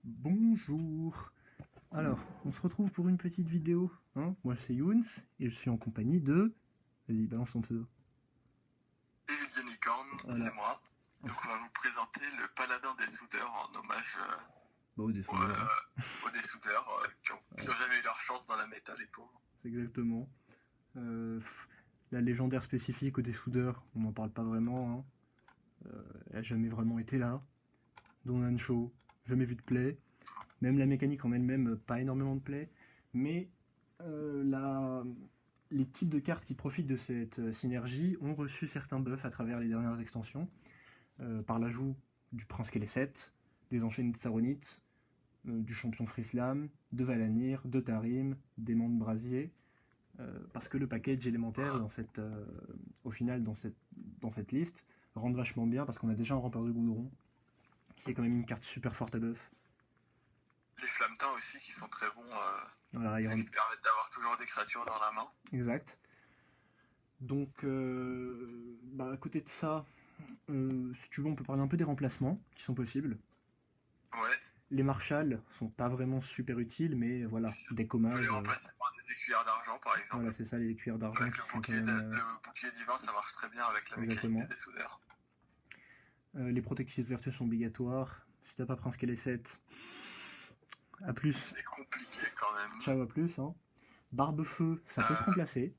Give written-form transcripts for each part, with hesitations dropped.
Bonjour. Alors, on se retrouve pour une petite vidéo. Hein, moi, c'est Younes et je suis en compagnie de... Vas-y, balance ton pseudo. Et Unicorn, Voilà. c'est moi. Donc on va vous présenter le Paladin des soudeurs en hommage Bah, au dessus, hein. aux des soudeurs qui ont jamais eu leur chance dans la méta, les pauvres. Exactement. La légendaire spécifique au dessoudeur, on n'en parle pas vraiment. Hein. Elle a jamais vraiment été là. Donan Show, jamais vu de play. Même la mécanique en elle-même, pas énormément de play. Mais les types de cartes qui profitent de cette synergie ont reçu certains buffs à travers les dernières extensions, par l'ajout du Prince Keleset, des enchaînés de Saronites, du champion Frislam, de Valanir, de Tarim, des Monts de Brasier, parce que le package élémentaire au final dans cette liste rentre vachement bien parce qu'on a déjà un rampeur de goudron qui est quand même une carte super forte à buff. Les flammetins aussi qui sont très bons Voilà, parce qu'ils permettent d'avoir toujours des créatures dans la main. Exact. Donc, à côté de ça, si tu veux, on peut parler un peu des remplacements qui sont possibles. Ouais. Les Marshals sont pas vraiment super utiles, mais voilà, des On peut commages. les remplacer par des écuyères d'argent par exemple. Voilà, c'est ça, les cuillères d'argent. Avec le bouclier divin, ça marche très bien avec la mécanique des soudeurs. Les protectrices vertueuses sont obligatoires. Si t'as pas Prince Keleset, à plus. C'est compliqué quand même. Ciao, à plus. Hein. Barbe-feu, ça peut se remplacer.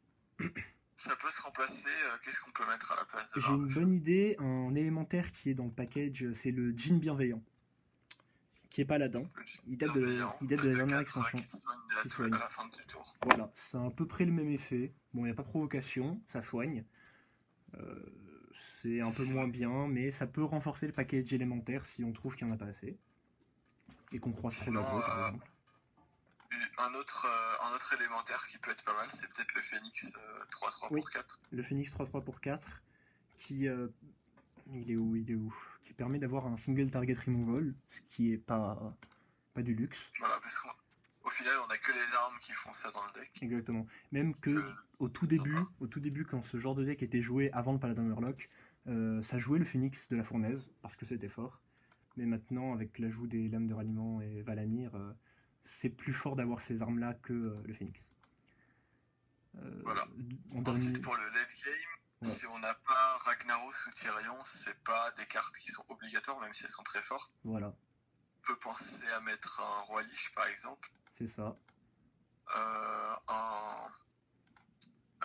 Ça peut se remplacer. Qu'est-ce qu'on peut mettre à la place de J'ai une bonne idée, un élémentaire qui est dans le package, c'est le Djinn bienveillant. Qui est paladin. Il date de la dernière extension. Qui soigne à la fin du tour. Voilà, c'est à peu près le même effet. Bon, il n'y a pas provocation, ça soigne. C'est un peu moins bien, mais ça peut renforcer le package élémentaire si on trouve qu'il n'y en a pas assez. Et qu'on croise trop d'aggro, par exemple. Un autre élémentaire qui peut être pas mal, c'est peut-être le Phoenix 3-3 pour 4. Le Phoenix 3-3 pour 4, qui... il est où Qui permet d'avoir un single target removal, ce qui est pas du luxe. Voilà, parce qu'au final, on a que les armes qui font ça dans le deck. Exactement. Même que au tout début, quand ce genre de deck était joué avant le Paladin Murloc, ça jouait le Phoenix de la Fournaise, parce que c'était fort. Mais maintenant, avec l'ajout des lames de ralliement et Valanir, c'est plus fort d'avoir ces armes-là que le Phoenix. Voilà. Ensuite, pour le late game, si on n'a pas Ragnaros ou Tyrion, c'est pas des cartes qui sont obligatoires, même si elles sont très fortes. Voilà. On peut penser à mettre un Roi Lich, par exemple. C'est ça.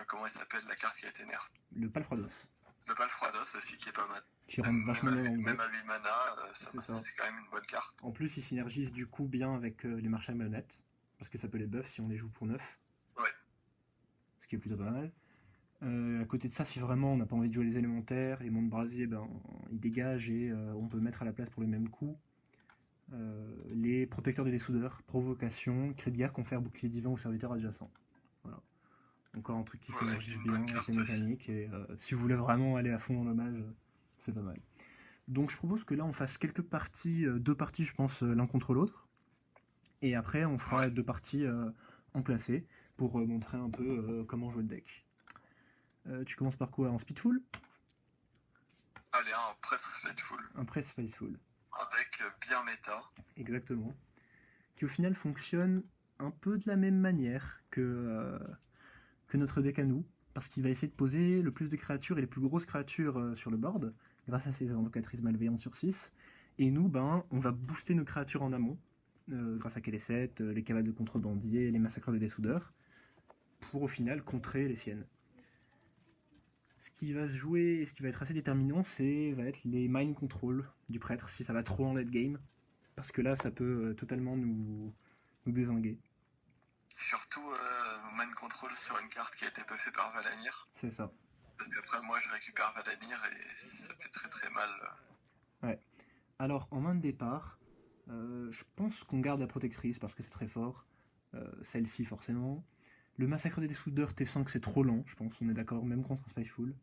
Comment il s'appelle, la carte qui a été nerf? Le Palfrados. Le Palfrados aussi, qui est pas mal. Qui rentre vachement bien dans le deck. Même à 8 mana, c'est quand même une bonne carte. En plus, il synergise du coup bien avec les marshals marionnettes, parce que ça peut les buff si on les joue pour 9. Ouais. Ce qui est plutôt pas mal. À côté de ça, si vraiment on n'a pas envie de jouer les élémentaires, les monts de brasier, ils dégagent et on peut mettre à la place pour les mêmes coups les protecteurs des dessoudeurs, provocation, cri de guerre, confère bouclier divin ou serviteur adjacent. Voilà. Encore un truc qui synergise bien avec les mécaniques, et si vous voulez vraiment aller à fond en hommage, c'est pas mal. Donc je propose que là on fasse quelques parties, 2 parties je pense l'un contre l'autre, et après on fera 2 parties en placé pour montrer un peu comment jouer le deck. Tu commences par quoi? Un Speedful? Allez, un Prêtre Spiteful. Un Prêtre Spiteful. Un deck bien méta. Exactement. Qui au final fonctionne un peu de la même manière que notre deck à nous, parce qu'il va essayer de poser le plus de créatures et les plus grosses créatures sur le board, grâce à ses invocatrices malveillantes sur 6. Et nous, on va booster nos créatures en amont, grâce à Keleset, les cavales de contrebandiers, les massacres des dessoudeurs, pour au final contrer les siennes. Ce qui va se jouer et ce qui va être assez déterminant, va être les mind control du prêtre, si ça va trop en late game, parce que là, ça peut totalement nous dézinguer. Surtout mind control sur une carte qui a été buffée par Valanir. C'est ça. Parce qu'après, moi, je récupère Valanir et ça fait très très mal. Ouais. Alors, en main de départ, je pense qu'on garde la protectrice parce que c'est très fort. Celle-ci, forcément. Le massacre des dessoudeurs T5, c'est trop lent, je pense, on est d'accord, même contre un Spiteful.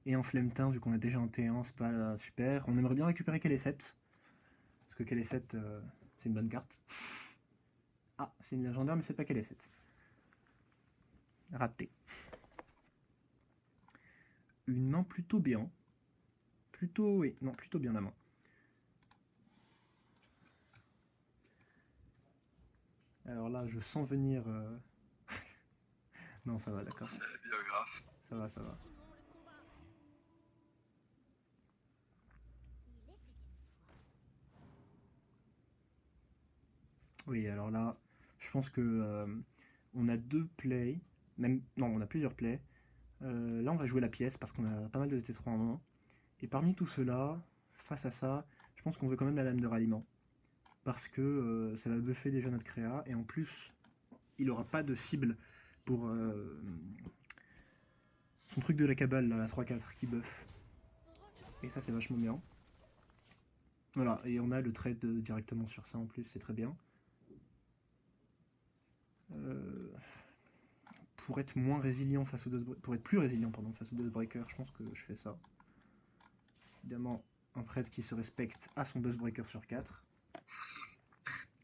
Et un Flemtin, vu qu'on a déjà un T1, c'est pas super. On aimerait bien récupérer Keleset. Parce que Keleset, c'est une bonne carte. Ah, c'est une légendaire, mais c'est pas Keleset. Raté. Une main plutôt bien. Plutôt bien la main. Alors là, je sens venir... Non, ça va, d'accord. C'est biographe. Ça va, ça va. Oui, alors là, je pense que on a 2 plays, même non, on a plusieurs plays. Là, on va jouer la pièce parce qu'on a pas mal de T3 en main. Et parmi tout cela, face à ça, je pense qu'on veut quand même la lame de ralliement. Parce que ça va buffer déjà notre créa, et en plus, il aura pas de cible pour son truc de la cabale, là, la 3-4 qui buff. Et ça, c'est vachement bien. Voilà, et on a le trade directement sur ça en plus, c'est très bien. Pour être moins résilient face aux pour être plus résilient face aux Dustbreaker, je pense que je fais ça. Évidemment, un prêtre qui se respecte a son Dustbreaker sur 4.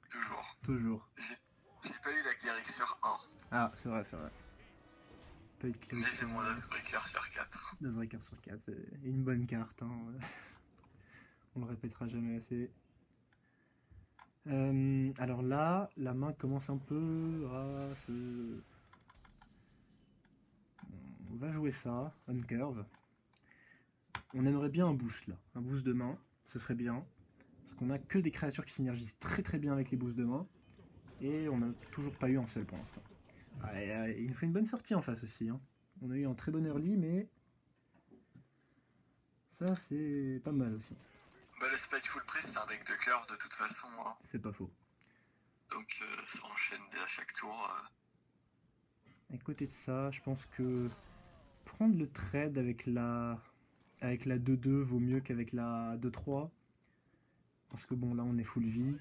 Toujours. Toujours. J'ai pas eu la cléric sur 1. Ah, c'est vrai, c'est vrai. Pas eu de cléric. Mais j'ai mon Dustbreaker sur 4. Dustbreaker sur 4, c'est une bonne carte. Hein. On le répétera jamais assez. Alors là, la main commence un peu à se... On va jouer ça, on curve. On aimerait bien un boost là, un boost de main, ce serait bien. Parce qu'on a que des créatures qui synergisent très très bien avec les boosts de main. Et on n'a toujours pas eu un seul pour l'instant. Il nous fait une bonne sortie en face aussi. Hein. On a eu un très bon early, mais... Ça c'est pas mal aussi. Bah, le Spiteful Priest c'est un deck de curve de toute façon. Hein. C'est pas faux. Donc ça enchaîne à chaque tour. À côté de ça, je pense que prendre le trade avec la 2-2 vaut mieux qu'avec la 2-3. Parce que bon, là on est full vie.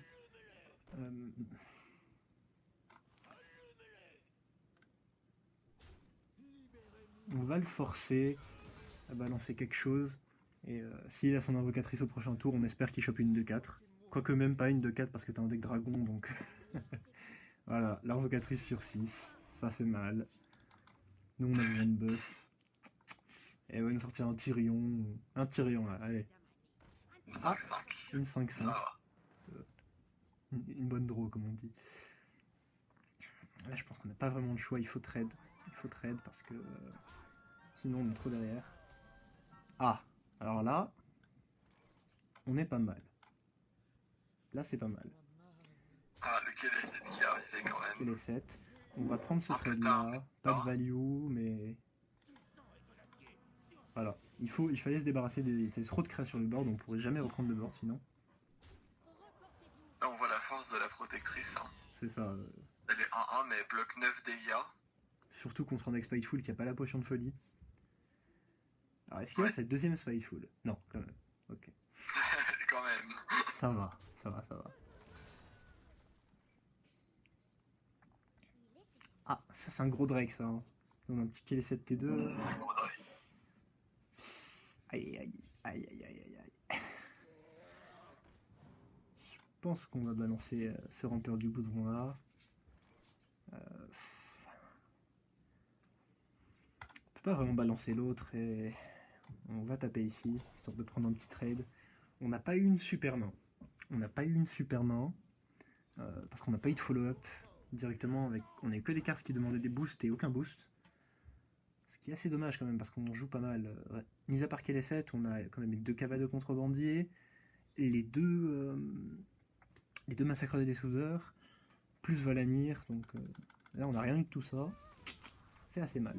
On va le forcer à balancer quelque chose. Et s'il a son invocatrice au prochain tour, on espère qu'il chope une 2-4. Quoique même pas une 2-4 parce que t'as un deck dragon, donc... Voilà, l'invocatrice sur 6. Ça fait mal. Nous on a besoin de buff. Et elle va nous sortir un Tyrion. Un Tyrion là, allez. Une 5-5. Une 5-5. Une bonne draw comme on dit. Là je pense qu'on n'a pas vraiment le choix, il faut trade. Il faut trade parce que sinon on est trop derrière. Ah, alors là, on est pas mal. Là c'est pas mal. Ah, le KD7 qui est arrivé quand même. KD7. On va prendre ce trade là. Pas de value, mais... Voilà. Il fallait se débarrasser des trop de créas sur le board, on pourrait jamais reprendre le board sinon. Là on voit la force de la protectrice. Hein. C'est ça. Elle est 1-1 mais elle bloque 9 dégâts. Surtout contre un deck Spiteful qui a pas la potion de folie. Alors est-ce qu'il y a cette deuxième Spiteful? Non, quand même. Ok. Quand même. Ça va, ça va, ça va. Ah, ça c'est un gros Drake ça. Hein. On a un petit KD7 T2. C'est un gros Drake. Aïe aïe aïe aïe aïe aïe. Je pense qu'on va balancer ce rampeur du boudron là. On peut pas vraiment balancer l'autre et on va taper ici, histoire de prendre un petit trade. On n'a pas eu une super main. On n'a pas eu une super main parce qu'on n'a pas eu de follow-up directement avec. On n'a eu que des cartes qui demandaient des boosts et aucun boost. Ce qui est assez dommage quand même parce qu'on joue pas mal. Ouais. Mis à part KD7, on a quand même les 2 cavas de contrebandier, les deux massacres des soudeurs, plus Valanir. Donc là on n'a rien de tout ça. C'est assez mal.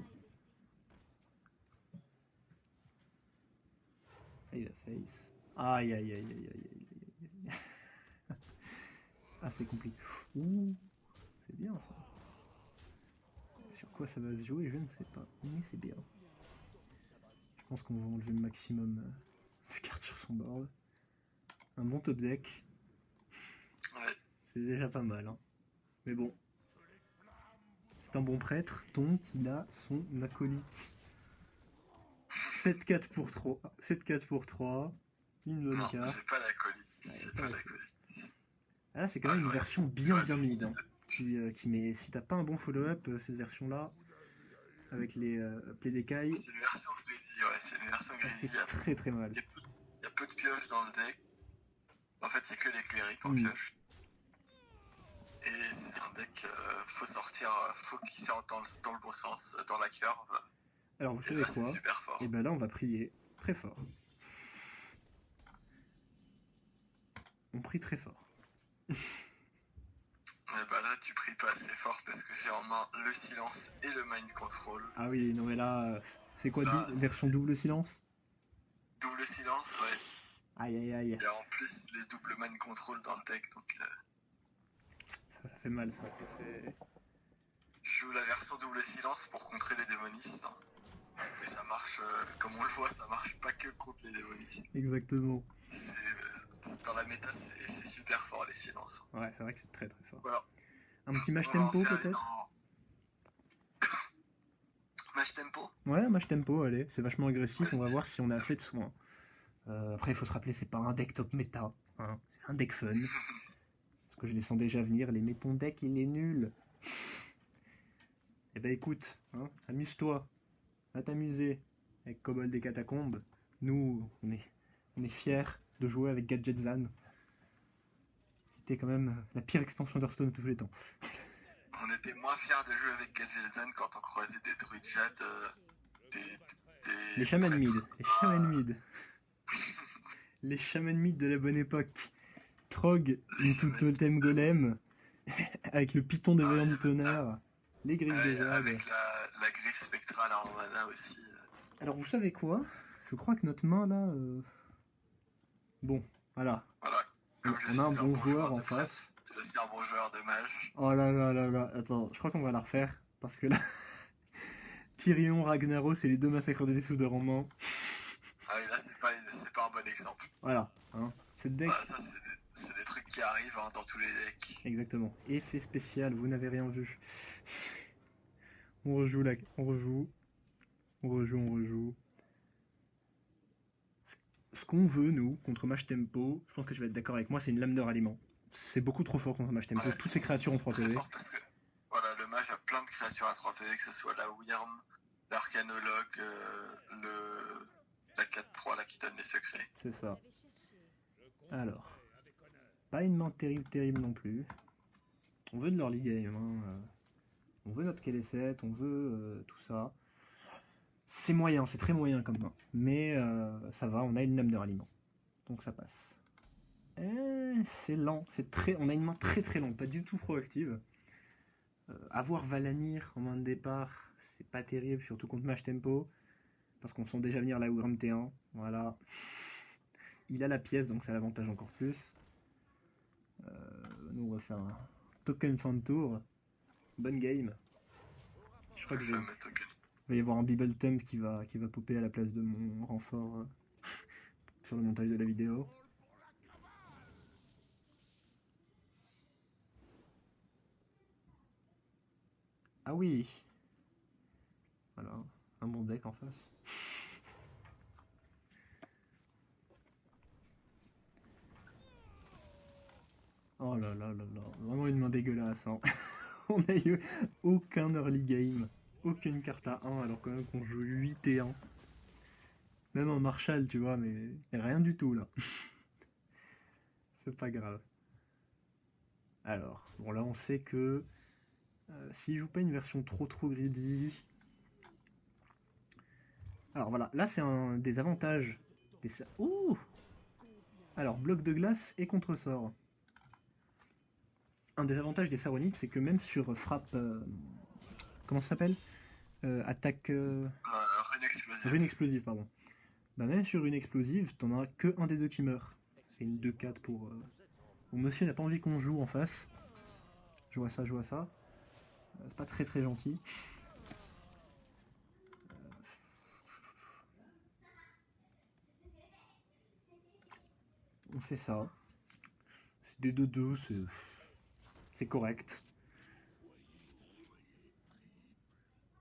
Il va face. Aïe aïe aïe aïe aïe aïe. Ah c'est compliqué. Ouh, c'est bien ça. Sur quoi ça va se jouer, je ne sais pas. Mais c'est bien. Je pense qu'on va enlever le maximum de cartes sur son board. Un bon top deck. Ouais. C'est déjà pas mal. Hein. Mais bon. C'est un bon prêtre, donc il a son acolyte. 7-4 pour 3. 7-4 pour 3. Une bonne carte. Non, j'ai pas l'acolyte. J'ai pas l'acolyte. Ah là, c'est quand même une version bien mid. Hein, qui met, si t'as pas un bon follow-up, cette version-là, avec les play d'écailles. C'est une version greedy, ouais, c'est une version greedy. C'est très très mal. Il y a peu de pioches dans le deck. En fait, c'est que les clérics en pioche. Et c'est un deck, faut qu'il sorte dans le bon sens, dans la curve. Alors vous savez quoi? Super fort. Et ben là on va prier très fort. On prie très fort. Et bah là tu pries pas assez fort parce que j'ai en main le silence et le mind control. Ah oui, non mais là, c'est quoi, version double silence? Double silence, ouais. Aïe aïe aïe. Et en plus les doubles mind control dans le deck, donc... Ça fait mal ça. Je joue la version double silence pour contrer les démonistes. Et ça marche, comme on le voit, ça marche pas que contre les démonistes. Exactement. Dans la méta, c'est super fort les silences. Ouais, c'est vrai que c'est très très fort. Voilà. Un petit match tempo peut-être Match tempo? Ouais, match tempo, allez. C'est vachement agressif, on va voir si on a assez de soins. Après, il faut se rappeler, c'est pas un deck top méta. Hein. C'est un deck fun. Parce que je les sens déjà venir, les mettons deck, il est nul. Eh ben écoute, hein, amuse-toi. Va t'amuser avec Kobold des Catacombes. Nous, on est fiers de jouer avec Gadget Zan. C'était quand même la pire extension d'Hearthstone de tous les temps. On était moins fiers de jouer avec Gadget Zan quand on croisait des druides jade, les chamans mid. Les chamans mid. Les chamans mid de la bonne époque. Trog, into Totem Golem, avec le python de Vaillant du Tonnerre, les griffes des jades. Avec la griffe spectrale en mana aussi. Alors vous savez quoi? Je crois que notre main là... Bon, voilà. On a un bon joueur en face. C'est aussi un bon joueur de mage. Oh là là là là, attends, je crois qu'on va la refaire, parce que là... Tyrion, Ragnaros, c'est les deux massacres de dessous de rendement. Ah oui, là c'est pas un bon exemple. Voilà, hein. Cette deck... Voilà, ça c'est des trucs qui arrivent hein, dans tous les decks. Exactement. Effet spécial, vous n'avez rien vu. On rejoue là, on rejoue. Ce qu'on veut, nous, contre Match Tempo, je pense que tu vas être d'accord avec moi, c'est une lame de ralliement. C'est beaucoup trop fort contre Match Tempo. Ouais, toutes ces créatures ont 3 PV. C'est fort parce que voilà, le mage a plein de créatures à 3 PV, que ce soit la Wyrm, l'arcanologue, la 4-3 là qui donne les secrets. C'est ça. Alors, pas une main terrible non plus. On veut de l'early game, hein. On veut notre KD7, on veut tout ça. C'est moyen, c'est très moyen comme main. Mais ça va, on a une lame de ralliement. Donc ça passe. C'est lent, on a une main très lente, pas du tout proactive. Avoir Valanir en main de départ, c'est pas terrible, surtout contre Match Tempo. Parce qu'on sent déjà venir la Wyrm T1. Voilà. Il a la pièce, donc ça l'avantage encore plus. Nous on va faire un token fin de tour. Bonne game. Je crois que il va y avoir un Bibbleton qui va popper à la place de mon renfort sur le montage de la vidéo. Ah oui. Voilà, un bon deck en face. Oh là là là là, vraiment une main dégueulasse. Hein. On n'a eu aucun early game, aucune carte à 1 alors quand même qu'on joue 8 et 1. Même un Marshall, tu vois, mais rien du tout là. C'est pas grave. Alors, bon là on sait que s'il joue pas une version trop greedy... Alors voilà, là c'est un des avantages des... Ouh. Alors, bloc de glace et contre-sort. Un des avantages des Saronites, c'est que même sur frappe... comment ça s'appelle attaque... Rune explosive, pardon. Bah même sur une explosive, t'en as que un des deux qui meurt. C'est une 2-4 pour... Bon, monsieur n'a pas envie qu'on joue en face. Je vois ça. C'est pas très gentil. On fait ça. C'est des 2-2, c'est correct.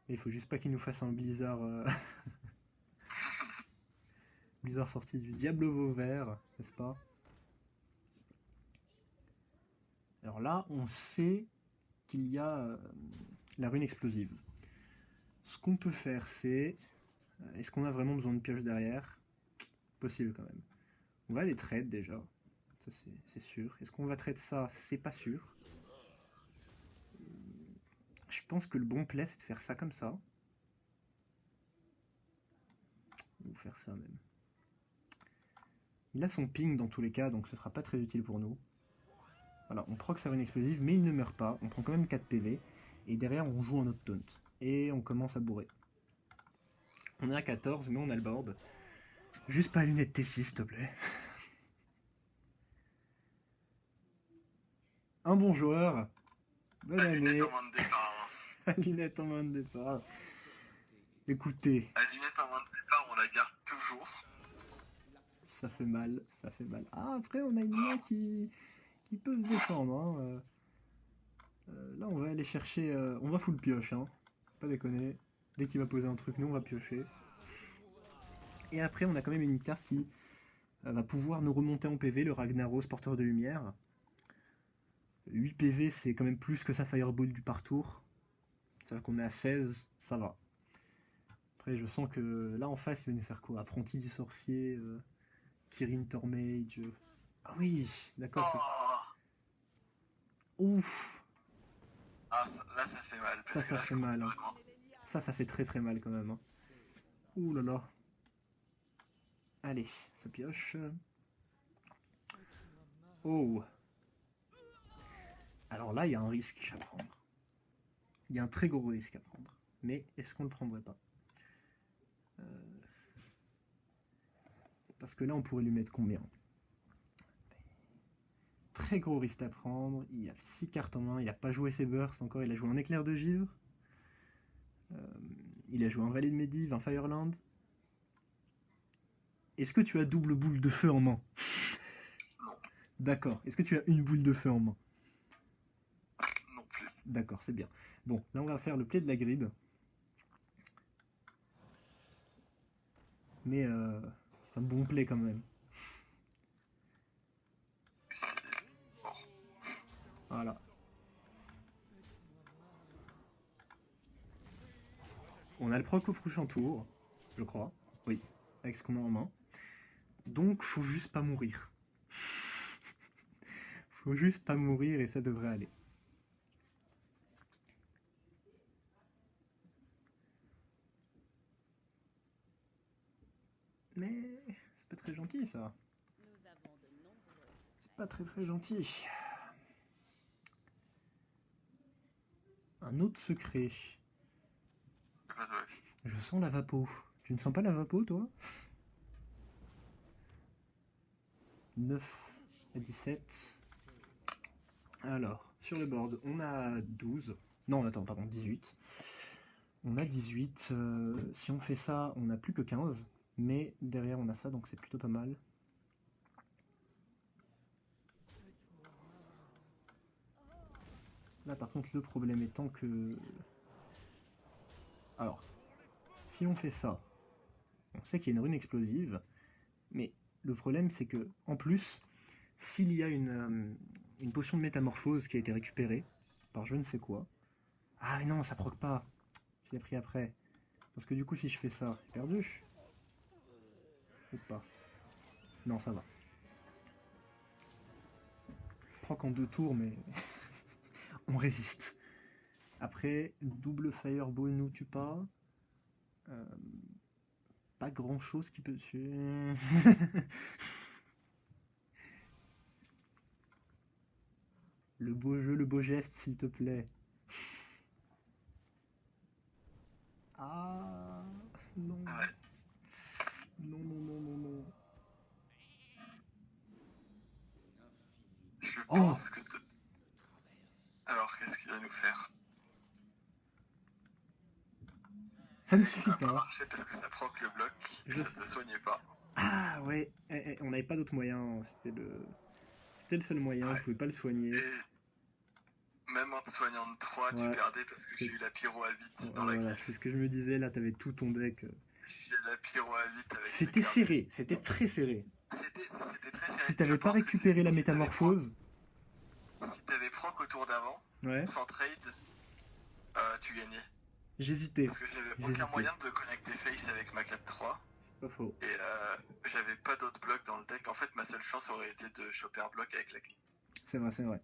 Il faut juste pas qu'il nous fasse un blizzard... blizzard sorti du Diable Vauvert, n'est-ce pas? Alors là, on sait qu'il y a la rune explosive. Ce qu'on peut faire, c'est... Est-ce qu'on a vraiment besoin de pioche derrière? Possible quand même. On va les trade déjà. Ça, c'est sûr. Est-ce qu'on va trade ça? C'est pas sûr. Je pense que le bon play, c'est de faire ça comme ça. Ou faire ça même. Il a son ping dans tous les cas, donc ce sera pas très utile pour nous. Voilà, on proc sur une explosive, mais il ne meurt pas. On prend quand même 4 PV. Et derrière, on joue un autre taunt. Et on commence à bourrer. On est à 14, mais on a le board. Juste pas lunette T6, s'il te plaît. Un bon joueur. Bonne année. Lunette en main de départ. Lunette en main de départ. Écoutez. La lunette en main de départ, on la garde toujours. Ça fait mal, ça fait mal. Ah, après, on a une main qui peut se défendre. Hein. Là, on va aller chercher... on va full pioche, hein. Pas déconner. Dès qu'il va poser un truc, nous, on va piocher. Et après, on a quand même une carte qui va pouvoir nous remonter en PV, le Ragnaros, porteur de lumière. 8 PV, c'est quand même plus que sa Fireball du partour. C'est-à-dire qu'on est à 16, ça va. Après, je sens que là, en face, il va nous faire quoi? Apprenti du sorcier, Kirin Tormage... Ah oui, d'accord. Oh. Ouf. Ah, là, ça fait mal. Parce que là, fait mal. Hein. Ça fait très très mal quand même. Hein. Ouh là là. Allez, ça pioche. Oh. Alors là, il y a un risque à prendre. Il y a un très gros risque à prendre. Mais est-ce qu'on le prendrait pas? Parce que là, on pourrait lui mettre combien? Très gros risque à prendre. Il a 6 cartes en main. Il n'a pas joué ses bursts encore. Il a joué un éclair de givre. Il a joué un valet de Medivh, un Fireland. Est-ce que tu as double boule de feu en main? Non. D'accord. Est-ce que tu as une boule de feu en main? Non plus. D'accord, c'est bien. Bon, là on va faire le play de la grid. Mais c'est un bon play quand même. Voilà. On a le proc au prochain tour, je crois. Oui, avec ce qu'on a en main. Donc faut juste pas mourir. Faut juste pas mourir et ça devrait aller. Mais c'est pas très gentil ça. C'est pas très très gentil. Un autre secret. Je sens la vapo. Tu ne sens pas la vapo toi? 9 à 17. Alors, sur le board, on a 12. Non, attends, pardon, 18. On a 18. Si on fait ça, on n'a plus que 15. Mais derrière, on a ça, donc c'est plutôt pas mal. Là, par contre, le problème étant que... Alors, si on fait ça, on sait qu'il y a une rune explosive, mais le problème, c'est que, en plus, s'il y a une potion de métamorphose qui a été récupérée par je ne sais quoi... Ah mais non, ça proc pas. Je l'ai pris après. Parce que du coup, si je fais ça, j'ai perdu. Ou pas. Non, ça va. Proc en 2 tours, mais... on résiste. Après, double Fireball nous tue pas. Pas grand chose qui peut tuer. Le beau jeu, le beau geste, s'il te plaît. Ah non. Ouais. Non, non, non, non, non. Je pense que... Alors, qu'est-ce qu'il va nous faire? Ça ne suffit pas. Ça pas. n'a pas marché parce que ça proc le bloc et ça te soignait pas. Ah ouais, on n'avait pas d'autre moyen. C'était le seul moyen, on pouvait pas le soigner. Et même en te soignant de 3, tu perdais parce que j'ai eu la pyro à 8 dans la voilà, caisse. c'est ce que je me disais, là t'avais tout ton deck. J'ai la pyro à 8 avec... C'était serré, c'était très serré. C'était très serré. Si t'avais pas récupéré la métamorphose... Si t'avais proc au tour d'avant, sans trade, tu gagnais. J'hésitais. Parce que j'avais aucun moyen de connecter face avec ma 4-3. Pas faux. Et j'avais pas d'autres blocs dans le deck. En fait, ma seule chance aurait été de choper un bloc avec la clé. C'est vrai, c'est vrai.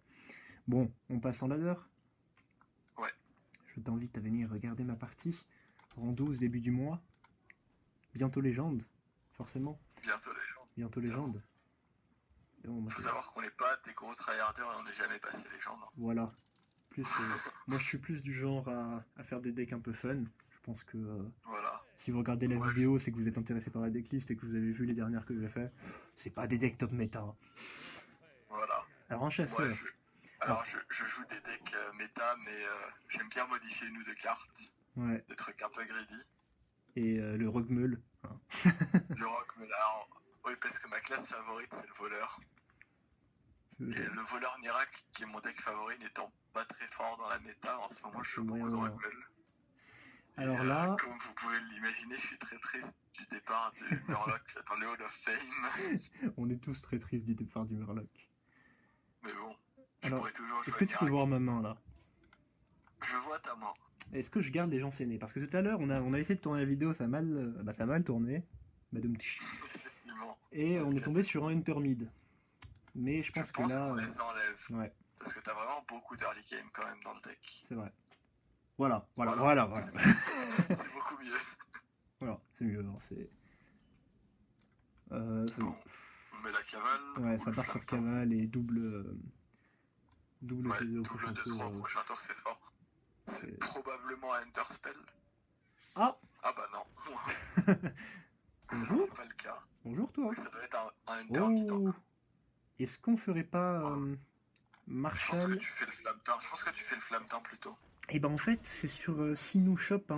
Bon, on passe en ladder? Ouais. je t'invite à venir regarder ma partie. Rang 12, début du mois. Bientôt légende, forcément. Bientôt légende. Bientôt légende. Bon, faut savoir qu'on n'est pas des gros tryharders et on n'est jamais passé légende. Voilà. Plus, moi je suis plus du genre à faire des decks un peu fun. Je pense que voilà. Si vous regardez la vidéo, c'est que vous êtes intéressé par la decklist et que vous avez vu les dernières que j'ai fait. C'est pas des decks top méta. Voilà. Alors en chasseur. Je joue des decks méta, mais j'aime bien modifier une ou deux cartes. Ouais. Des trucs un peu greedy. Et le Roguemeul. Le Roguemeul, alors, oui, parce que ma classe favorite, c'est le voleur. Et le voleur miracle, qui est mon deck favori, n'étant pas très fort dans la méta, en ce moment, je joue beaucoup de Roguemeul. Alors là... Comme vous pouvez l'imaginer, je suis très triste du départ du Murloc dans le Hall of Fame. On est tous très tristes du départ du Murloc. Mais bon, je pourrais toujours jouer. Est-ce que tu peux voir ma main là? Je vois ta main. Est-ce que je garde les gens sénés? Parce que tout à l'heure, on a essayé de tourner la vidéo, ça a mal tourné. Effectivement. Et on est tombé sur un intermid. Mais je pense que là... on les enlève. Ouais. Parce que t'as vraiment beaucoup d'early game quand même dans le deck. C'est vrai. Voilà. C'est beaucoup mieux. Voilà, c'est mieux. C'est bon. On met la cavale. Ouais, ça part sur cavale et double double 2-3 au prochain tour, c'est fort. C'est probablement un Enter Spell. Ah bah non. Bonjour. C'est pas le cas. Bonjour toi. Oui, ça doit être un Enter. Est-ce qu'on ferait pas Marshall? Je pense que tu fais le Flammeteint plutôt. Et ben en fait, c'est sur s'il nous chope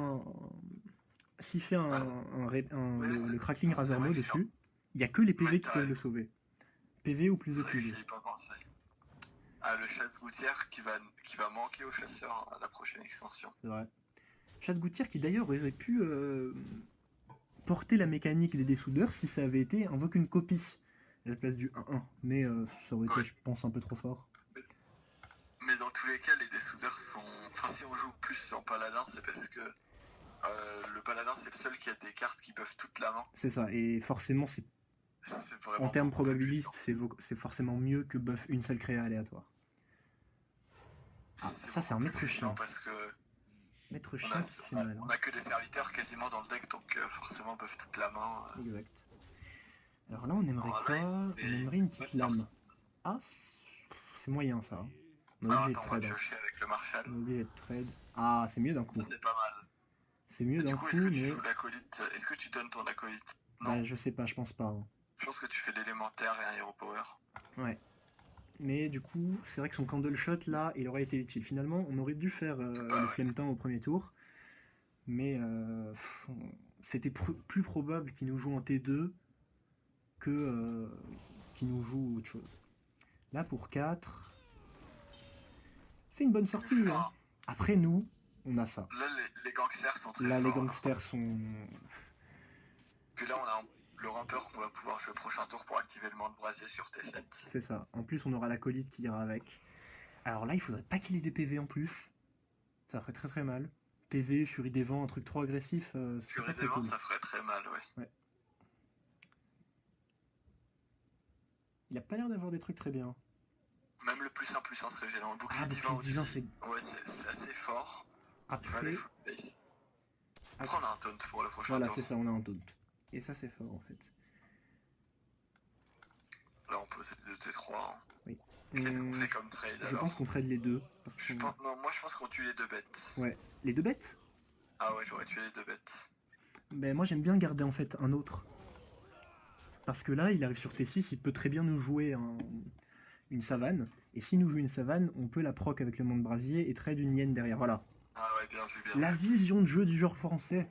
s'il fait le Crackling Razormaw dessus, il y a que les PV qui peuvent le sauver. PV ou plus de PV. J'y ai pas pensé. Ah, le Chasse-Gouttière qui va manquer aux chasseurs à la prochaine extension. C'est vrai. Chasse-Gouttière qui d'ailleurs aurait pu porter la mécanique des dessoudeurs si ça avait été invoque une copie à la place du 1-1. Mais ça aurait été, je pense, un peu trop fort. Mais dans tous les cas, les dessoudeurs sont... Enfin, si on joue plus sur Paladin, c'est parce que le Paladin, c'est le seul qui a des cartes qui buffent toute la main. C'est ça, et forcément, en termes probabilistes, c'est forcément mieux que buff une seule créa aléatoire. Ça, c'est un maître chien. Parce que maître chien, on a que des serviteurs quasiment dans le deck, donc forcément buff toute la main. Exact. Alors là, on aimerait quoi? On aimerait une petite lame. Ah, c'est moyen ça. On est obligé de trade. Avec le Marshall. On est obligé de trade. Ah, c'est mieux d'un coup. C'est pas mal. C'est mieux d'un coup. Est-ce que tu joues l'acolyte? Est-ce que tu donnes ton acolyte? Non. Bah, je sais pas, je pense pas. Je pense que tu fais l'élémentaire et un Hero Power. Ouais. Mais du coup, c'est vrai que son candle shot là, il aurait été utile. Finalement, on aurait dû faire le Flammeteint au premier tour. Mais c'était plus probable qu'il nous joue en T2 que qu'il nous joue autre chose. Là, pour 4. C'est une bonne sortie. Hein. Après, nous, on a ça. Là, les gangsters sont très forts. Là, les gangsters sont... Puis là, on a le rampeur qu'on va pouvoir jouer le prochain tour pour activer le mande brasier sur T7. C'est ça. En plus, on aura l'acolyte qui ira avec. Alors là, il faudrait pas qu'il ait des PV en plus. Ça ferait très très mal. PV, Furie des Vents, un truc trop agressif. Furie des Vents, ça ferait très mal, ouais. Il a pas l'air d'avoir des trucs très bien. Même le plus 1/+1 serait gênant. Le bouclier divin aussi. Ouais, c'est assez fort. Après... Après, on a un taunt pour le prochain tour. Voilà, c'est ça, on a un taunt. Et ça, c'est fort, en fait. Là, on peut essayer de T3. Hein. Oui. Qu'est-ce qu'on fait comme trade, alors? Je pense qu'on trade les deux. Non, moi, je pense qu'on tue les deux bêtes. Ouais. Les deux bêtes? Ah ouais, j'aurais tué les deux bêtes. Ben, moi, j'aime bien garder, en fait, un autre. Parce que là, il arrive sur T6, il peut très bien nous jouer une savane. Et s'il nous joue une savane, on peut la proc avec le monde brasier et trade une hyène derrière. Voilà. Ah ouais, bien vu, bien La vision de jeu du joueur français.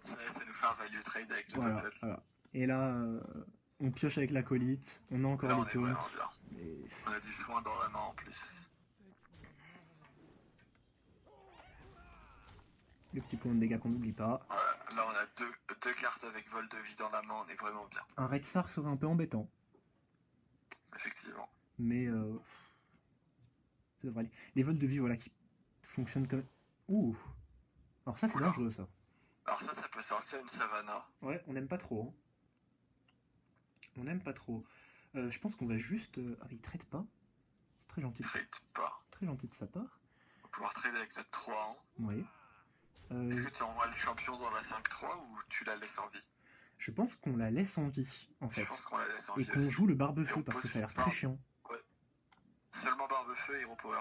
ça nous fait un value trade avec le double. Voilà. Et là, on pioche avec l'acolyte. On a encore les taunts. On a du soin dans la main en plus. Le petit point de dégâts qu'on n'oublie pas. Ouais, là, on a deux cartes avec vol de vie dans la main. On est vraiment bien. Un Red Star serait un peu embêtant. Effectivement. Mais ça devrait aller. Les vols de vie, voilà, qui fonctionnent comme... Ouh. Alors ça, c'est dangereux, ça. Alors ça peut sortir une Savannah. Ouais, on n'aime pas trop. Hein. On n'aime pas trop. Je pense qu'on va juste... Ah, il traite pas. C'est très gentil. Traite pas. Très gentil de sa part. pouvoir trade avec notre 3-1. Oui. Est-ce que tu envoies le champion dans la 5-3 ou tu la laisses en vie? Je pense qu'on la laisse en vie, en fait. Je pense qu'on la laisse en Et vie qu'on aussi. joue le barbe-feu, parce que ça a l'air très chiant. Ouais. Seulement barbe-feu et hero power.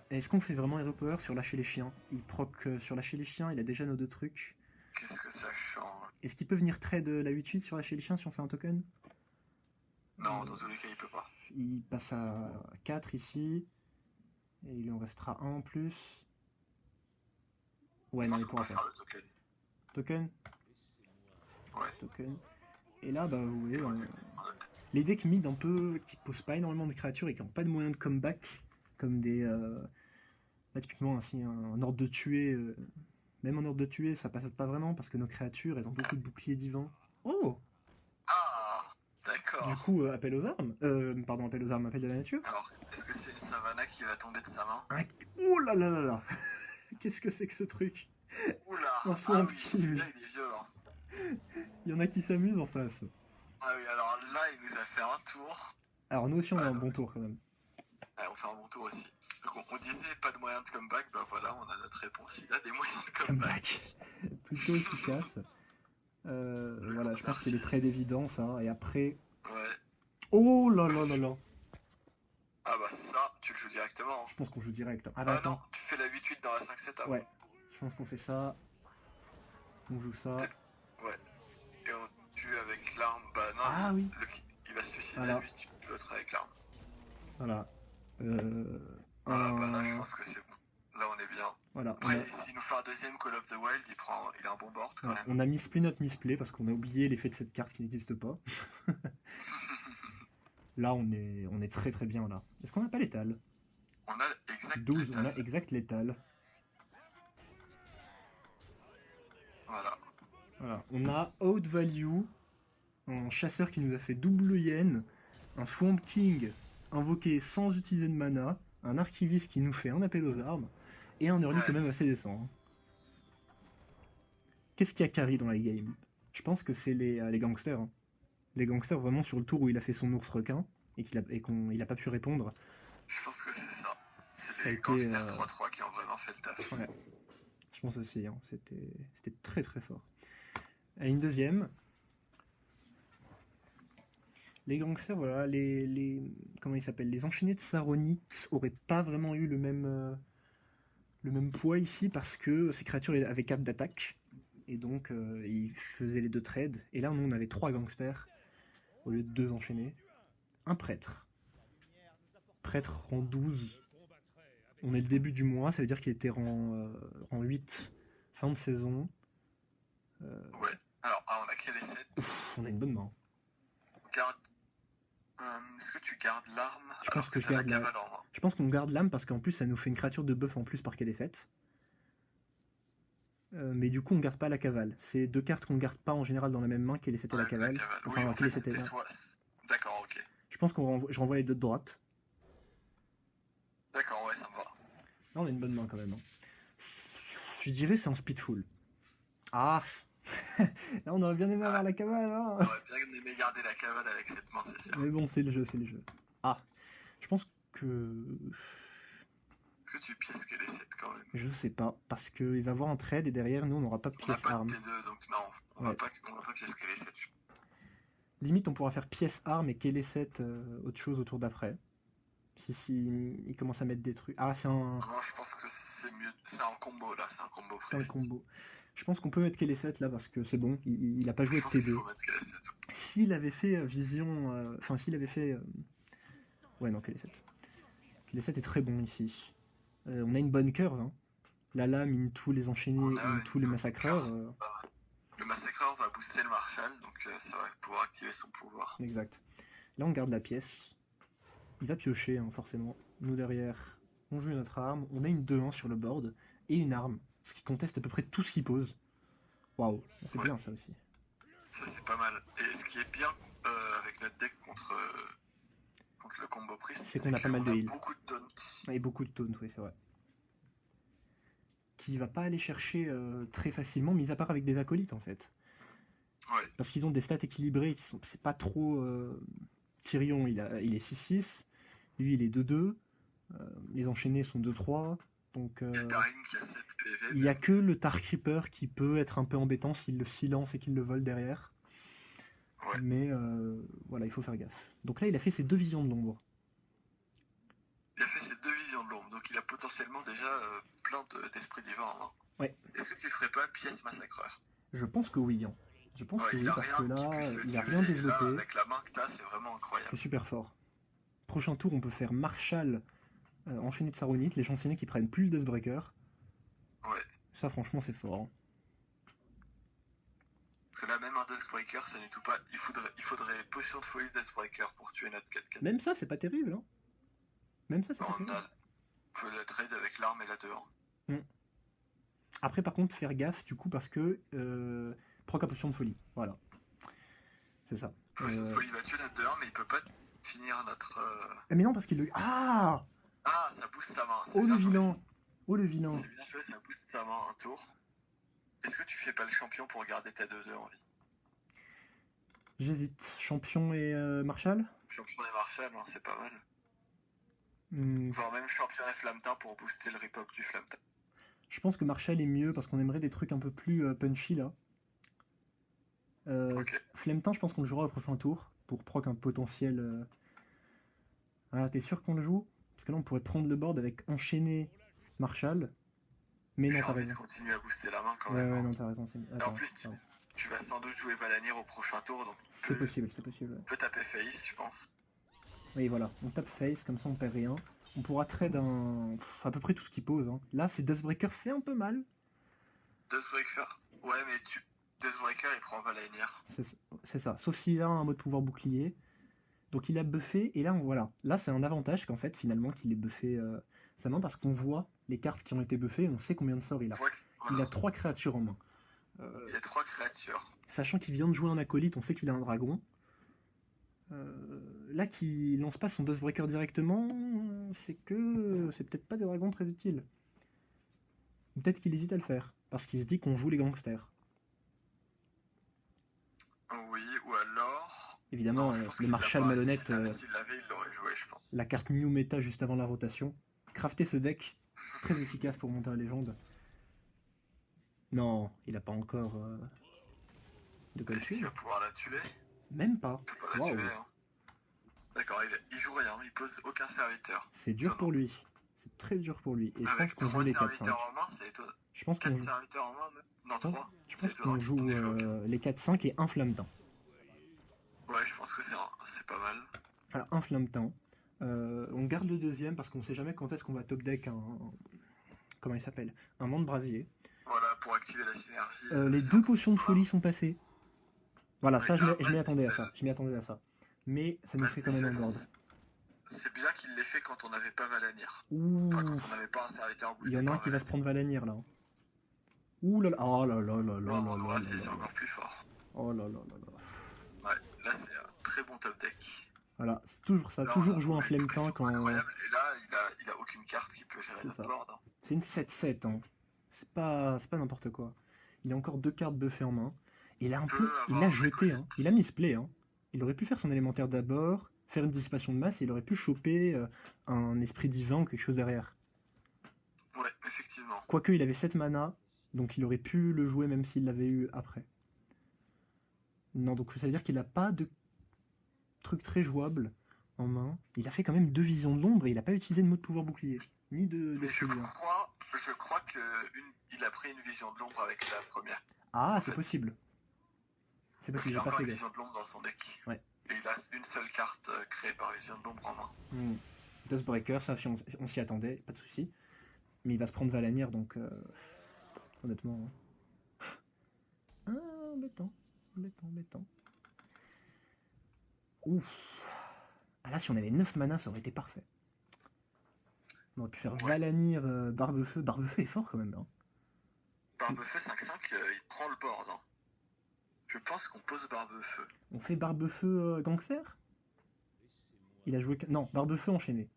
Est-ce qu'on fait vraiment hero power sur lâcher les chiens? Il proc sur lâcher les chiens, il a déjà nos 2 trucs. Qu'est-ce que ça change? Est-ce qu'il peut venir trade la 8-8 sur lâcher les chiens si on fait un token? Non, dans tous les cas, il peut pas. Il passe à 4 ici. Et il en restera 1 en plus. Ouais, je non, pense il qu'on pourra peut faire. faire le token. Token? Ouais. Token. Et là, bah, vous voyez, les decks mid un peu qui posent pas énormément de créatures et qui n'ont pas de moyens de comeback, comme des. Là, typiquement, ainsi, un ordre de tuer. Même en ordre de tuer, ça passe pas vraiment parce que nos créatures, elles ont beaucoup de boucliers divins. Oh! Ah! D'accord. Du coup, appel aux armes. Pardon, appel aux armes, appel de la nature. Alors, est-ce que c'est une savannah qui va tomber de sa main? Oh là là là là! Qu'est-ce que c'est que ce truc? Oula! Un Ah swamp oui, king. celui-là, il est violent. Il y en a qui s'amusent en face. Ah oui, alors là, il nous a fait un tour. Alors, nous aussi, on a un bon tour quand même. Ouais, on fait un bon tour aussi. Donc, on disait pas de moyen de comeback, bah voilà, on a notre réponse. Il a des moyens de comeback. Plutôt efficace. Voilà, je pense que c'est les traits d'évidence. Hein. Et après. Ouais. Oh là là là là! Ah bah ça, tu le joues directement. Je pense qu'on joue direct. Ah bah non, tu fais la 8-8 dans la 5-7 avant. Ouais, je pense qu'on fait ça. On joue ça. Ouais. Et on tue avec l'arme. Bah non, ah oui. Il va se suicider voilà. lui, tu l'autre avec l'arme. Voilà. Voilà, bah là je pense que c'est bon. Là on est bien. Voilà, après, s'il nous fait un deuxième Call of the Wild, il a un bon board quand même. On a misplay notre misplay parce qu'on a oublié l'effet de cette carte qui n'existe pas. Là on est très très bien là. Est-ce qu'on n'a pas l'étal? On a exact 12, l'étal. on a exact l'étal. Voilà. On a Out Value, un chasseur qui nous a fait double yen, un Swamp King invoqué sans utiliser de mana, un archiviste qui nous fait un appel aux armes, et un early quand même assez décent. Hein. Qu'est-ce qu'il y a carry dans la game? Je pense que c'est les gangsters. Hein. Les gangsters vraiment sur le tour où il a fait son ours requin, et qu'il a pas pu répondre. Je pense que c'est ça. C'est les gangsters 3-3 qui ont vraiment fait le taf. Ouais. Je pense aussi, hein. C'était très très fort. Et une deuxième. Les gangsters, voilà, comment ils s'appellent? Les enchaînés de Saronite auraient pas vraiment eu le même poids ici parce que ces créatures avaient 4 d'attaque. Et donc ils faisaient les 2 trades. Et là, nous, on avait 3 gangsters au lieu de 2 enchaînés. Un prêtre. Prêtre rang 12. On est le début du mois, ça veut dire qu'il était rang 8 fin de saison. Ouais, alors on a quel les 7? On a une bonne main. Garde. Est-ce que tu gardes l'arme? Je pense que je garde la... Je pense qu'on garde l'âme parce qu'en plus ça nous fait une créature de buff en plus par quelle 7. Mais du coup on garde pas la cavale. C'est 2 cartes qu'on garde pas en général dans la même main, quelle 7 et la cavale. Enfin, oui, en fait, c'était D'accord, ok. Je pense je renvoie les 2 de droite. D'accord, ouais, ça me va. Là on a une bonne main quand même. Hein. Je dirais c'est un speedful. Ah. Là on aurait bien aimé avoir la cavale. Hein. On aurait bien aimé garder la cavale avec cette main, c'est sûr. Mais bon, c'est le jeu. Ah. Je pense que... Est-ce que tu pièces que les 7 quand même? Je sais pas, parce qu'il va avoir un trade et derrière nous on n'aura pas de pièce arme. On n'a pas de T2, donc non, on va pas pièce que les 7. Limite on pourra faire pièce arme et qu'elle 7 autre chose au tour d'après. Si il commence à mettre des trucs. Ah, c'est un. Non, je pense que c'est mieux. C'est un combo là, c'est un combo presque. C'est un combo. Je pense qu'on peut mettre Kelly 7 là parce que c'est bon, il a pas joué avec T2. Il faut mettre Kelly 7. S'il avait fait vision. Enfin, s'il avait fait. Ouais, non, Kelly 7. Kelly 7 est très bon ici. On a une bonne curve. Hein. La lame, in tous les enchaînés, in tous les massacreurs. Le massacreur va booster le Marshal, donc ça va pouvoir activer son pouvoir. Exact. Là, on garde la pièce. Il va piocher, hein, forcément. Nous, derrière, on joue notre arme. On a une 2-1 sur le board et une arme. Ce qui conteste à peu près tout ce qu'il pose. Waouh, c'est bien ça aussi. Ça, c'est pas mal. Et ce qui est bien avec notre deck contre le combo priest, c'est qu'on a pas mal de heal. Beaucoup de taunt. Et beaucoup de taunt, oui, c'est vrai. Qui va pas aller chercher très facilement, mis à part avec des acolytes en fait. Ouais. Parce qu'ils ont des stats équilibrés, c'est pas trop... Tyrion, il est 6-6. Lui, il est 2-2. Les enchaînés sont 2-3. Donc, Et Darim qui a 7 PV. il n'y a que le Tar Creeper qui peut être un peu embêtant s'il le silence et qu'il le vole derrière. Ouais. Mais voilà, il faut faire gaffe. Donc là, il a fait ses 2 visions de l'ombre. Il a fait ses 2 visions de l'ombre, donc il a potentiellement déjà plein d'esprits divins en main. Ouais. Est-ce que tu ferais pas pièce massacreur? Je pense que oui. Hein. Je pense que oui, parce que là, il a rien Là, développé. avec la main que t'as, c'est vraiment incroyable. C'est super fort. Prochain tour, on peut faire Marshall enchaîné de Saronite, les chansonniers qui prennent plus de Dustbreaker. Ouais. Ça, franchement, c'est fort. Hein. Parce que là, même un Dustbreaker, ça n'est tout pas. Il faudrait potion de folie Dustbreaker pour tuer notre 4-4. Même ça, c'est pas terrible. Hein. Même ça, c'est pas terrible. On peut la trade avec l'arme et la 2-1. Après, par contre, faire gaffe, du coup, parce que proc à potion de folie. Voilà. C'est ça. Potion de folie va tuer notre 2-1, mais il peut pas finir notre. Mais non, parce qu'il le. Ah, ça booste sa main. Oh le vilain. Oh le vilain. C'est bien joué, ça booste sa main un tour. Est-ce que tu fais pas le champion pour garder ta 2-2 en vie? J'hésite. Champion et Marshall? Champion et Marshall, hein, c'est pas mal. Voire même champion et Flammetin pour booster le repop du Flammetin. Je pense que Marshall est mieux parce qu'on aimerait des trucs un peu plus punchy là. Flammetin, je pense qu'on le jouera au prochain tour pour proc un potentiel. Ah, t'es sûr qu'on le joue? Parce que là, on pourrait prendre le board avec enchaîner Marshall. Mais non, t'as raison. Continuer à booster la main quand même. Ouais, non, t'as raison. Et en plus, tu vas sans doute jouer Valanir au prochain tour. Donc c'est possible, c'est possible. On peut taper Face, je pense. Oui, voilà, on tape Face, comme ça on perd rien. On pourra trade à peu près tout ce qu'il pose. Hein. Là, c'est Dustbreaker fait un peu mal. Dustbreaker? Ouais, mais Dustbreaker, il prend Valanir. C'est ça, sauf s'il a un mode pouvoir bouclier. Donc il a buffé, et là, voilà. Là, c'est un avantage qu'en fait, finalement, qu'il ait buffé sa main, parce qu'on voit les cartes qui ont été buffées, et on sait combien de sorts il a. Voilà. Il a 3 créatures en main. Il a 3 créatures. Sachant qu'il vient de jouer un acolyte, on sait qu'il a un dragon. Là, qu'il lance pas son Dustbreaker directement, c'est que c'est peut-être pas des dragons très utiles. Peut-être qu'il hésite à le faire, parce qu'il se dit qu'on joue les gangsters. Oui, ou alors... Évidemment, le Marshall malhonnête, s'il l'avait, il l'aurait joué, je pense. La carte New Meta juste avant la rotation. Crafter ce deck, très efficace pour monter la légende. Non, il a pas encore de quoi. Est-ce qu'il va pouvoir la tuer? Même pas. Il peut pas la tuer, hein. D'accord, il joue rien, il pose aucun serviteur. C'est dur pour lui. C'est très dur pour lui. Et je pense qu'on joue les 4-5. En main, c'est étonnant. Je pense qu'on joue... serviteurs en main, non, 3. Je pense qu'on joue les 4-5 et un Flammetin. Ouais, je pense que c'est pas mal. Alors, un Flammetin. On garde le deuxième parce qu'on sait jamais quand est-ce qu'on va top deck un... Comment il s'appelle? Un Mande Brasier. Voilà, pour activer la synergie. Les 2 potions de folie sont passées. Voilà, ça, je m'y attendais à ça. Je m'y attendais à ça. Mais ça nous fait quand même un board. C'est bien qu'il l'ait fait quand on n'avait pas Valanir. Ouh. Enfin, quand on n'avait pas un serviteur boosté. Il y en a un qui va se prendre Valanir là. Ouh là là. Oh là là là là là là. C'est encore plus fort. Oh là là là là. Ouais, là c'est un très bon top deck. Voilà, c'est toujours ça. Là, toujours jouer un Flammetin quand. Incroyable. Et là, il a aucune carte qui peut gérer notre board. Hein. C'est une 7-7. Hein. C'est pas n'importe quoi. Il a encore 2 cartes buffées en main. Et là, un peu, il a jeté. Hein. Il a mis ce play. Hein. Il aurait pu faire son élémentaire d'abord, faire une dissipation de masse, et il aurait pu choper un esprit divin ou quelque chose derrière. Ouais, effectivement. Quoique, il avait 7 mana, donc il aurait pu le jouer même s'il l'avait eu après. Non, donc ça veut dire qu'il n'a pas de truc très jouable en main. Il a fait quand même 2 visions de l'ombre et il n'a pas utilisé de mode pouvoir bouclier. Ni de je crois qu'il a pris une vision de l'ombre avec la première. Ah, c'est possible. C'est possible, j'ai pas fait une vision de l'ombre dans son deck. Ouais. Et il a une seule carte créée par vision de l'ombre en main. Dustbreaker, ça on s'y attendait, pas de souci. Mais il va se prendre Valanir, donc honnêtement. Embêtant. Ouf. Ah là, si on avait 9 mana, ça aurait été parfait. On aurait pu faire Valanir, Barbefeu. Barbefeu est fort quand même. Hein. Barbefeu 5-5, il prend le board. Hein. Je pense qu'on pose Barbefeu. On fait Barbefeu Gangster? Il a joué... Non, Barbefeu enchaîné.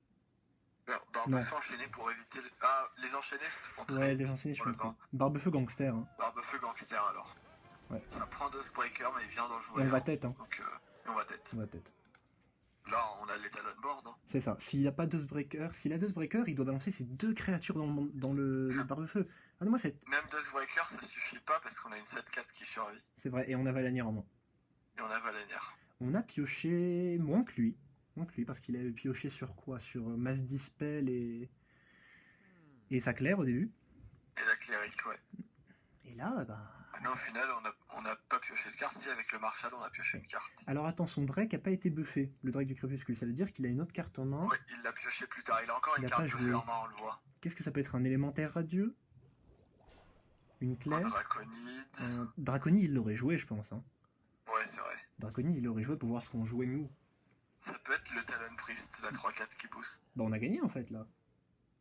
Non, Barbefeu enchaîné pour éviter... Ah, les enchaînés se font très... Ouais, les enchaînés se font très... Barbefeu Gangster. Hein. Barbefeu Gangster alors. Ouais. Ça prend Dustbreaker, mais il vient d'en jouer. Et on va tête. Hein. Donc, on va tête. Là, on a l'étal on board. Hein. C'est ça. S'il n'a pas Dustbreaker, s'il a Dustbreaker, il doit balancer ses 2 créatures dans le barre-de-feu. Ah non, moi, Même Dustbreaker, ça suffit pas parce qu'on a une 7-4 qui survit. C'est vrai, et on a Valanier en moins. Et on a Valanière. On a pioché moins que lui. Parce qu'il avait pioché sur quoi? Sur Mass Dispel et sa claire au début. Et la cléric, ouais. Et là, Non, au final, on n'a pas pioché de carte. Si, avec le Marshal, on a pioché une carte. Alors attends, son Drake n'a pas été buffé, le Drake du Crépuscule. Ça veut dire qu'il a une autre carte en main. Oui, il l'a pioché plus tard. Il a encore une carte buffée en main, on le voit. Qu'est-ce que ça peut être? Un élémentaire radieux? Une claire? Un Draconide. Un Draconide, il l'aurait joué, je pense. Hein. Ouais, c'est vrai. Draconide, il l'aurait joué pour voir ce qu'on jouait nous. Ça peut être le Talon Priest, la 3-4 qui booste. Bah, on a gagné en fait là.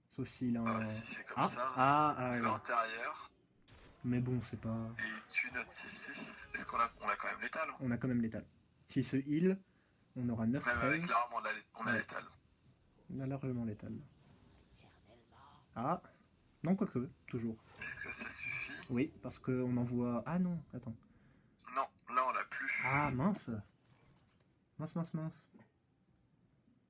Sauf s'il a un. Si c'est comme ça. Feu intérieur. Mais bon, c'est pas. Et il tue notre 6-6. Est-ce qu'on a quand même l'étal? On a quand même l'étal. S'il se heal, on aura 9 13. Avec l'arme, on a l'étal. On a largement l'étal. Ah, non, quoique, toujours. Est-ce que ça suffit? Oui, parce qu'on envoie. Ah non, attends. Non, là on l'a plus. Ah mince. Mince.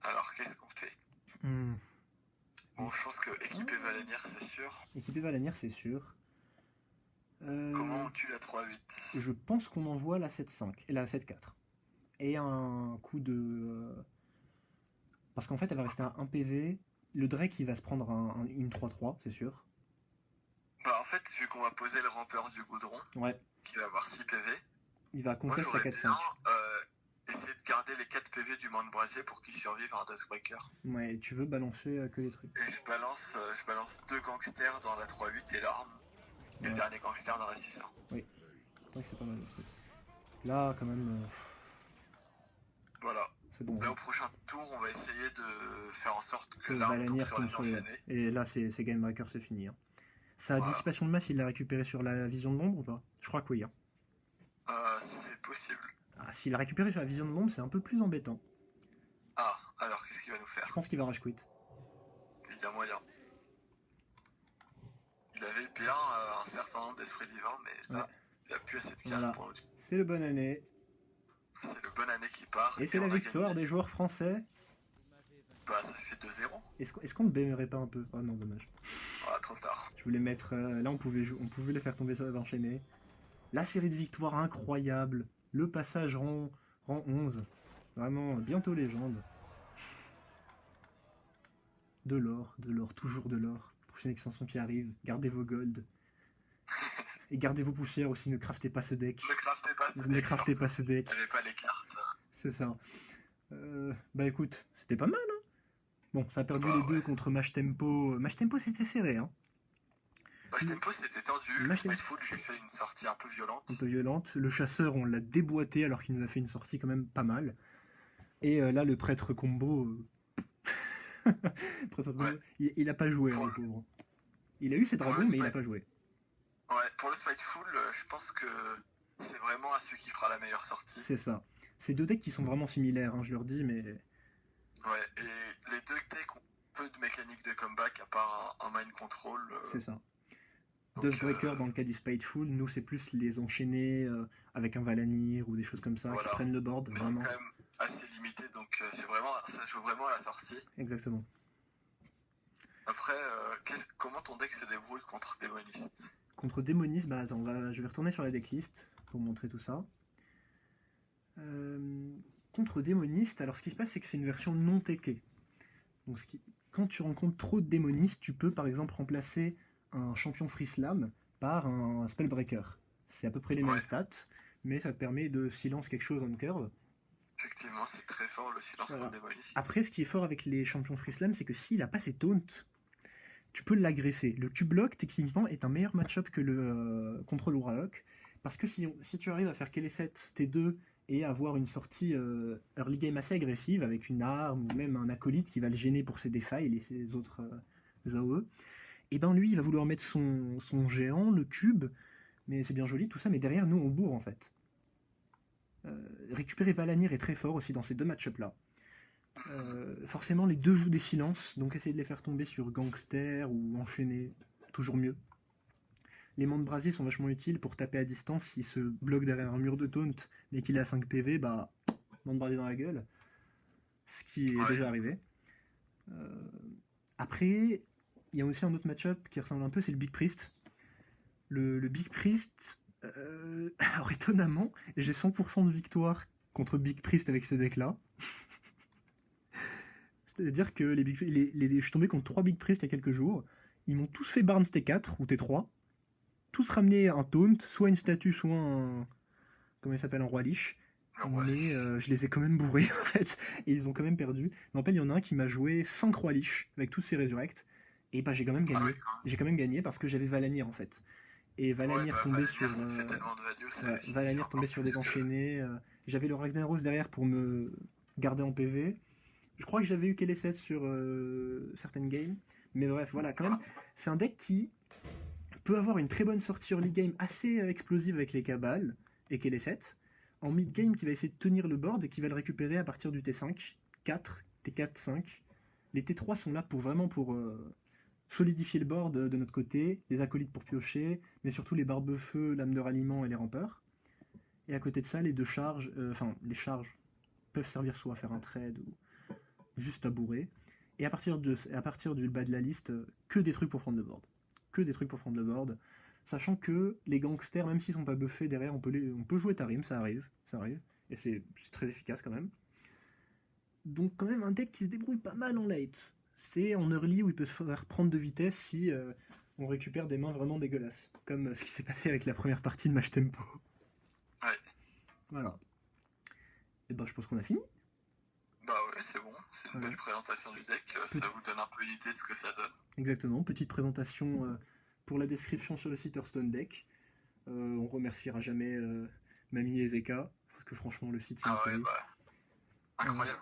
Alors qu'est-ce qu'on fait? Bon, je pense que équiper Valanière, c'est sûr. Équiper Valanière, c'est sûr. Comment on tue la 3-8? Je pense qu'on envoie la 7-5 et la 7-4. Et un coup de. Parce qu'en fait, elle va rester à 1 PV. Le Drake, il va se prendre une 3-3, c'est sûr. Bah, en fait, vu qu'on va poser le rampeur du goudron, qui va avoir 6 PV, il va contester la 4-5. Bien, essayer de garder les 4 PV du monde brasier pour qu'il survive à un Dustbreaker. Ouais, tu veux balancer que les trucs. Et je balance 2 gangsters dans la 3-8 et l'arme. Et le dernier gangster dans la 6-1. Oui, c'est pas mal aussi. Là, quand même. Voilà. C'est bon. Là, au prochain tour, on va essayer de faire en sorte que l'arme tombe sur les enchaînés. Et là, c'est Gamebreaker, c'est fini. Hein. Sa dissipation de masse, il l'a récupéré sur la vision de l'ombre ou pas? Je crois que oui. Hein. C'est possible. Ah, s'il l'a récupéré sur la vision de l'ombre, c'est un peu plus embêtant. Ah, alors qu'est-ce qu'il va nous faire? Je pense qu'il va rage quit. Il y a moyen. Il avait bien un certain nombre d'esprits divins, mais là, il a plus assez de cartes pour nous. C'est le bonne année. C'est le bonne année qui part. Et c'est la victoire des joueurs français. Bah, ça fait 2-0. Est-ce qu'on ne bémerait pas un peu? Oh non, dommage. Ah, trop tard. Je voulais mettre. Là, on pouvait les faire tomber sur les enchaînés. La série de victoires incroyable. Le passage rang 11. Vraiment, bientôt légende. De l'or, toujours de l'or. Prochaine extension qui arrive. Gardez vos golds. Et gardez vos poussières aussi, ne craftez pas ce deck. Ne craftez pas ce deck. N'avez pas les cartes. C'est ça. Bah écoute, c'était pas mal, hein. Bon, ça a perdu les deux contre Mash Tempo. Mash Tempo, c'était serré, hein. Mash Tempo, c'était tendu. Le Spiteful, j'ai fait une sortie un peu violente. Le chasseur, on l'a déboîté alors qu'il nous a fait une sortie quand même pas mal. Et là, le prêtre combo... il a pas joué, hein, le pauvre. Il a eu ses dragons, mais il a pas joué. Ouais, pour le Spiteful, je pense que c'est vraiment à celui qui fera la meilleure sortie. C'est ça. C'est deux decks qui sont vraiment similaires, hein, je leur dis, mais... Ouais, et les deux decks ont peu de mécanique de comeback, à part un mind control. C'est ça. Dustbreaker dans le cas du Spiteful, nous c'est plus les enchaîner avec un Valanir ou des choses comme ça qui prennent le board. Mais vraiment. C'est quand même assez limité, donc ça se joue vraiment à la sortie. Exactement. Après, comment ton deck se débrouille contre Démoniste? Contre Démoniste, bah attends, je vais retourner sur la decklist pour montrer tout ça. Contre Démoniste, alors ce qui se passe c'est que c'est une version non techée. Donc quand tu rencontres trop de Démonistes, tu peux par exemple remplacer un champion Free Slam par un Spellbreaker. C'est à peu près les mêmes stats, mais ça te permet de silence quelque chose on curve. Effectivement, c'est très fort le silence contre Démoniste. Après, ce qui est fort avec les champions Free Slam, c'est que s'il a pas ses taunts, tu peux l'agresser. Le Q-Block, techniquement, est un meilleur match-up que le contrôle Warlock, parce que si tu arrives à faire Kelesset T2 et avoir une sortie early game assez agressive, avec une arme ou même un acolyte qui va le gêner pour ses defiles et ses autres AOE, et ben lui, il va vouloir mettre son géant, le cube, mais c'est bien joli tout ça, mais derrière, nous, on bourre en fait. Récupérer Valanir est très fort aussi dans ces deux match-up là. Forcément, les deux jouent des silences, donc essayer de les faire tomber sur Gangster ou enchaîner, toujours mieux. Les mondes brasiers sont vachement utiles pour taper à distance s'il se bloque derrière un mur de taunt mais qu'il est à 5 PV, bah, monde brasier dans la gueule. ce qui est déjà arrivé. Après, il y a aussi un autre match-up qui ressemble un peu, c'est le Big Priest. Le Big Priest, alors étonnamment, j'ai 100% de victoire contre Big Priest avec ce deck-là. C'est-à-dire que je suis tombé contre 3 Big Priest il y a quelques jours. Ils m'ont tous fait Barnes T4 ou T3. Tous ramené un taunt, soit une statue, soit un... Comment il s'appelle, un roi liche. Mais je les ai quand même bourrés en fait. Et ils ont quand même perdu. Mais en fait, il y en a un qui m'a joué 5 rois liches avec tous ses résurrects. Et bah j'ai quand même gagné. J'ai quand même gagné parce que j'avais Valanir en fait. Et Valanir tombait sur... Valanir tombait sur des enchaînés. J'avais le Ragnaros derrière pour me garder en PV. Je crois que j'avais eu KL7 sur certaines games. Mais bref, voilà, quand même, c'est un deck qui peut avoir une très bonne sortie early game assez explosive avec les Cabales et KL7. En mid game, qui va essayer de tenir le board et qui va le récupérer à partir du T5, 4, T4, 5. Les T3 sont là pour solidifier le board de notre côté, les acolytes pour piocher, mais surtout les barbe-feu, lame de ralliement et les rampeurs. Et à côté de ça, les deux charges, les charges peuvent servir soit à faire un trade ou juste à bourrer. Et à partir du bas de la liste, que des trucs pour prendre le board. Que des trucs pour prendre le board. Sachant que les gangsters, même s'ils sont pas buffés derrière, on peut jouer Tarim, ça arrive. Et c'est très efficace quand même. Donc quand même un deck qui se débrouille pas mal en late. C'est en early où il peut se faire prendre de vitesse si on récupère des mains vraiment dégueulasses. Comme ce qui s'est passé avec la première partie de Match Tempo. Ouais. Voilà. Et ben je pense qu'on a fini. Bah ouais, c'est bon, c'est une belle présentation du deck, ça vous donne un peu une idée de ce que ça donne. Exactement, petite présentation pour la description sur le site Hearthstone Deck. On remerciera jamais Mamie et Zeka, parce que franchement le site c'est incroyable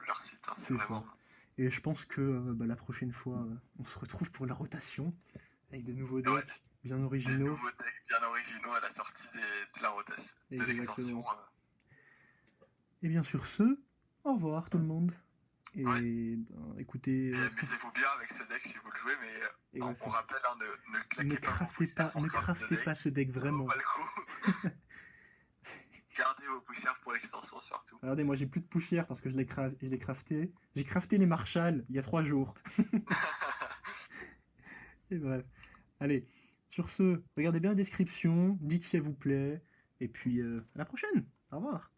leur site, hein, c'est vraiment... Ça. Et je pense que la prochaine fois, on se retrouve pour la rotation, avec de nouveaux decks bien originaux. Des nouveaux decks bien originaux à la sortie de la rotation, de l'extension. Et bien sur ce, au revoir tout le monde. Et écoutez... Et amusez-vous bien avec ce deck si vous le jouez, mais on rappelle, hein, ne claquez ne craftez pas ce deck vraiment. Ça vaut pas le coup. Gardez vos poussières pour l'extension surtout. Regardez, moi j'ai plus de poussière parce que je l'ai crafté. J'ai crafté les Marshall il y a 3 jours. Et bref. Allez, sur ce, regardez bien la description, dites si elle vous plaît. Et puis à la prochaine. Au revoir.